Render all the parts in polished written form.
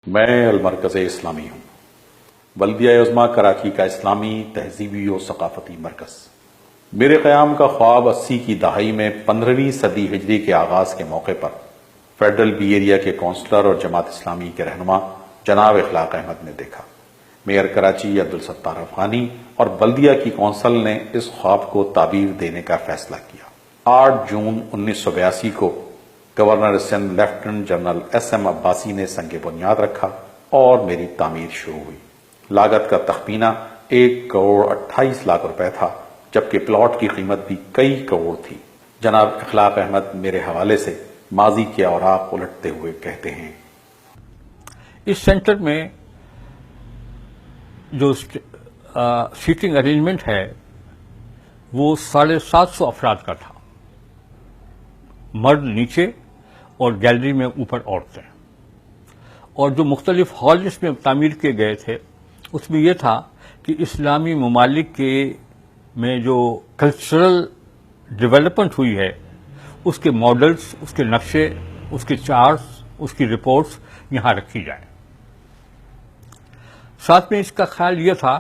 میں المرکز اسلامی ہوں، بلدیہ عظمیٰ کراچی کا اسلامی تہذیبی و ثقافتی مرکز۔ میرے قیام کا خواب 80 کی دہائی میں 15ویں صدی ہجری کے آغاز کے موقع پر فیڈرل بی ایریا کے کونسلر اور جماعت اسلامی کے رہنما جناب اخلاق احمد نے دیکھا۔ میئر کراچی عبدالستار افغانی اور بلدیہ کی کونسل نے اس خواب کو تعبیر دینے کا فیصلہ کیا۔ 8 جون 1982 کو governor Sindh lieutenant general S M Abbasi نے سنگ بنیاد رکھا اور میری تعمیر شروع ہوئی۔ لاگت کا تخمینہ 1 کروڑ 28 لاکھ روپے تھا، جبکہ پلاٹ کی قیمت بھی کئی کروڑ تھی۔ جناب اخلاق احمد میرے حوالے سے ماضی کے اوراق الٹتے ہوئے کہتے ہیں، اس سینٹر میں جو سیٹنگ ارینجمنٹ ہے وہ 750 افراد کا تھا، مرد نیچے اور گیلری میں اوپر عورتیں۔ اور جو مختلف ہال اس میں تعمیر کیے گئے تھے اس میں یہ تھا کہ اسلامی ممالک کے میں جو کلچرل ڈیولپمنٹ ہوئی ہے اس کے ماڈلز، اس کے نقشے، اس کے چارٹس، اس کی رپورٹس یہاں رکھی جائیں۔ ساتھ میں اس کا خیال یہ تھا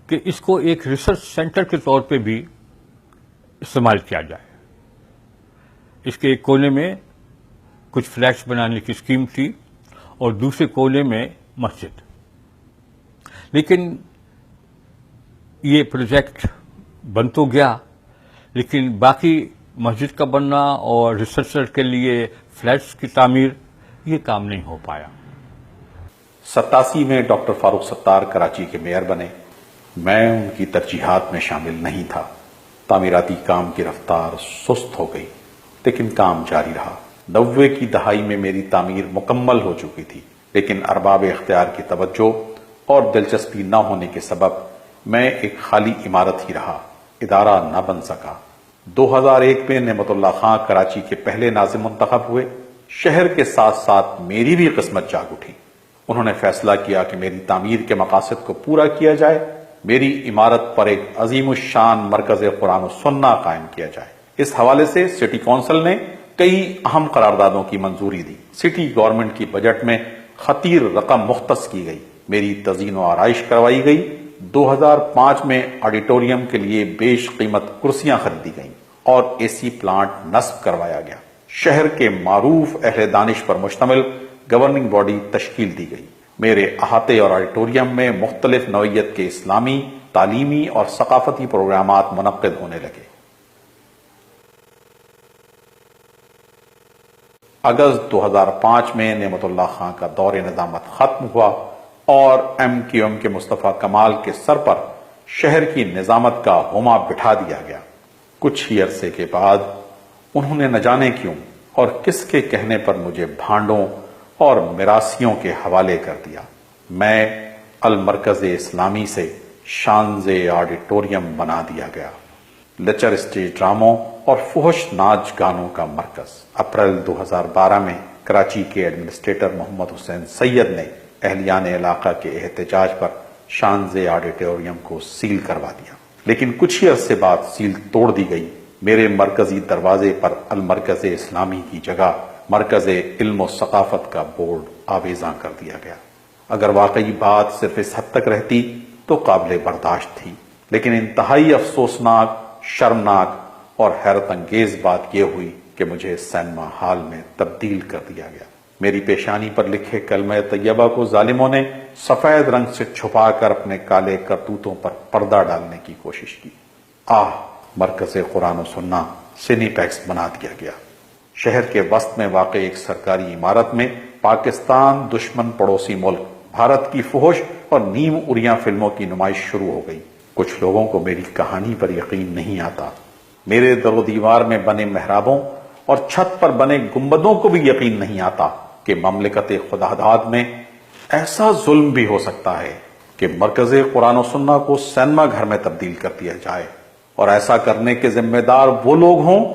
کہ اس کو ایک ریسرچ سینٹر کے طور پہ بھی استعمال کیا جائے۔ اس کے ایک کونے میں کچھ فلیٹس بنانے کی اسکیم تھی اور دوسرے کونے میں مسجد۔ لیکن یہ پروجیکٹ بن تو گیا، لیکن باقی مسجد کا بننا اور ریسرچر کے لیے فلیٹس کی تعمیر یہ کام نہیں ہو پایا۔ 87 میں ڈاکٹر فاروق ستار کراچی کے میئر بنے۔ میں ان کی ترجیحات میں شامل نہیں تھا۔ تعمیراتی کام کی رفتار سست ہو گئی، لیکن کام جاری رہا۔ 90 کی دہائی میں میری تعمیر مکمل ہو چکی تھی، لیکن ارباب اختیار کی توجہ اور دلچسپی نہ ہونے کے سبب میں ایک خالی عمارت ہی رہا، ادارہ نہ بن سکا۔ 2001 میں نعمت اللہ خان کراچی کے پہلے ناظم منتخب ہوئے۔ شہر کے ساتھ ساتھ میری بھی قسمت جاگ اٹھی۔ انہوں نے فیصلہ کیا کہ میری تعمیر کے مقاصد کو پورا کیا جائے، میری عمارت پر ایک عظیم الشان مرکز قرآن و سنہ قائم کیا جائے۔ اس حوالے سے سٹی کونسل نے کئی اہم قراردادوں کی منظوری دی۔ سٹی گورنمنٹ کی بجٹ میں خطیر رقم مختص کی گئی، میری تزئین و آرائش کروائی گئی۔ 2005 میں آڈیٹوریم کے لیے بیش قیمت کرسیاں خریدی گئیں اور اے سی پلانٹ نصب کروایا گیا۔ شہر کے معروف اہل دانش پر مشتمل گورننگ باڈی تشکیل دی گئی۔ میرے احاطے اور آڈیٹوریم میں مختلف نوعیت کے اسلامی، تعلیمی اور ثقافتی پروگرامات منعقد ہونے لگے۔ اگست 2005 میں نعمت اللہ خان کا دور نظامت ختم ہوا اور ایم کیو ایم کے مصطفیٰ کمال کے سر پر شہر کی نظامت کا ہما بٹھا دیا گیا۔ کچھ ہی عرصے کے بعد انہوں نے نہ جانے کیوں اور کس کے کہنے پر مجھے بھانڈوں اور میراثیوں کے حوالے کر دیا۔ میں المرکز اسلامی سے شانزے آڈیٹوریم بنا دیا گیا۔ لیکچر اسٹیج ڈراموں اور فحش ناچ گانوں کا مرکز۔ اپریل 2012 میں کراچی کے ایڈمنسٹریٹر محمد حسین سید نے اہلیان علاقہ کے احتجاج پر شانزے آڈیٹوریم کو سیل کروا دیا، لیکن کچھ ہی عرصے بعد سیل توڑ دی گئی۔ میرے مرکزی دروازے پر المرکز اسلامی کی جگہ مرکز علم و ثقافت کا بورڈ آویزاں کر دیا گیا۔ اگر واقعی بات صرف اس حد تک رہتی تو قابل برداشت تھی، لیکن انتہائی افسوسناک، شرمناک اور حیرت انگیز بات یہ ہوئی کہ مجھے سینما ہال میں تبدیل کر دیا گیا۔ میری پیشانی پر لکھے کلمہ طیبہ کو ظالموں نے سفید رنگ سے چھپا کر اپنے کالے کرتوتوں پر پردہ ڈالنے کی کوشش کی۔ مرکز قرآن و سنہ سینی پیکس بنا دیا گیا۔ شہر کے وسط میں واقع ایک سرکاری عمارت میں پاکستان دشمن پڑوسی ملک بھارت کی فحش اور نیم اریاں فلموں کی نمائش شروع ہو گئی۔ کچھ لوگوں کو میری کہانی پر یقین نہیں آتا۔ میرے در و دیوار میں بنے محرابوں اور چھت پر بنے گنبدوں کو بھی یقین نہیں آتا کہ مملکت خداداد میں ایسا ظلم بھی ہو سکتا ہے کہ مرکز قرآن و سنہ کو سینما گھر میں تبدیل کر دیا جائے، اور ایسا کرنے کے ذمہ دار وہ لوگ ہوں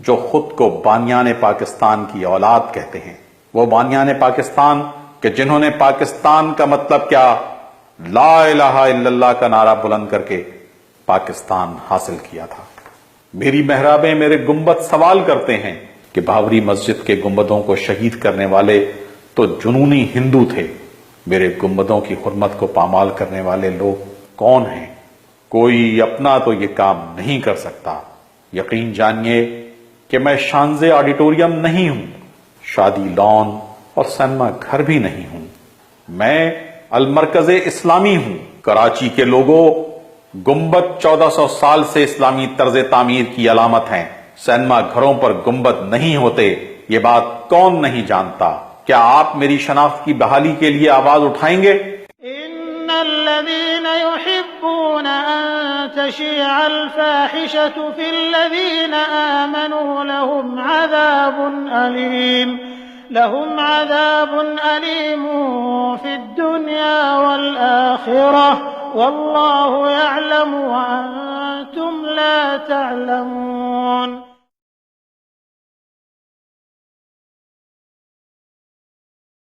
جو خود کو بانیان پاکستان کی اولاد کہتے ہیں۔ وہ بانیان پاکستان کہ جنہوں نے پاکستان کا مطلب کیا، لا الہ الا اللہ کا نعرہ بلند کر کے پاکستان حاصل کیا تھا۔ میری محرابیں، میرے گنبد سوال کرتے ہیں کہ بابری مسجد کے گنبدوں کو شہید کرنے والے تو جنونی ہندو تھے، میرے گنبدوں کی حرمت کو پامال کرنے والے لوگ کون ہیں؟ کوئی اپنا تو یہ کام نہیں کر سکتا۔ یقین جانیے کہ میں شانزے آڈیٹوریم نہیں ہوں، شادی لان اور سینما گھر بھی نہیں ہوں، میں المرکز اسلامی ہوں۔ کراچی کے لوگوں، گنبد 1400 سال سے اسلامی طرز تعمیر کی علامت ہیں۔ سینما گھروں پر گنبد نہیں ہوتے، یہ بات کون نہیں جانتا؟ کیا آپ میری شناخت کی بحالی کے لیے آواز اٹھائیں گے؟ إن الذين يحبون أن تشيع الفاحشة في الذين آمنوا لهم عذاب أليم في الدنيا والآخرة والله يعلم وأنتم لا تعلمون۔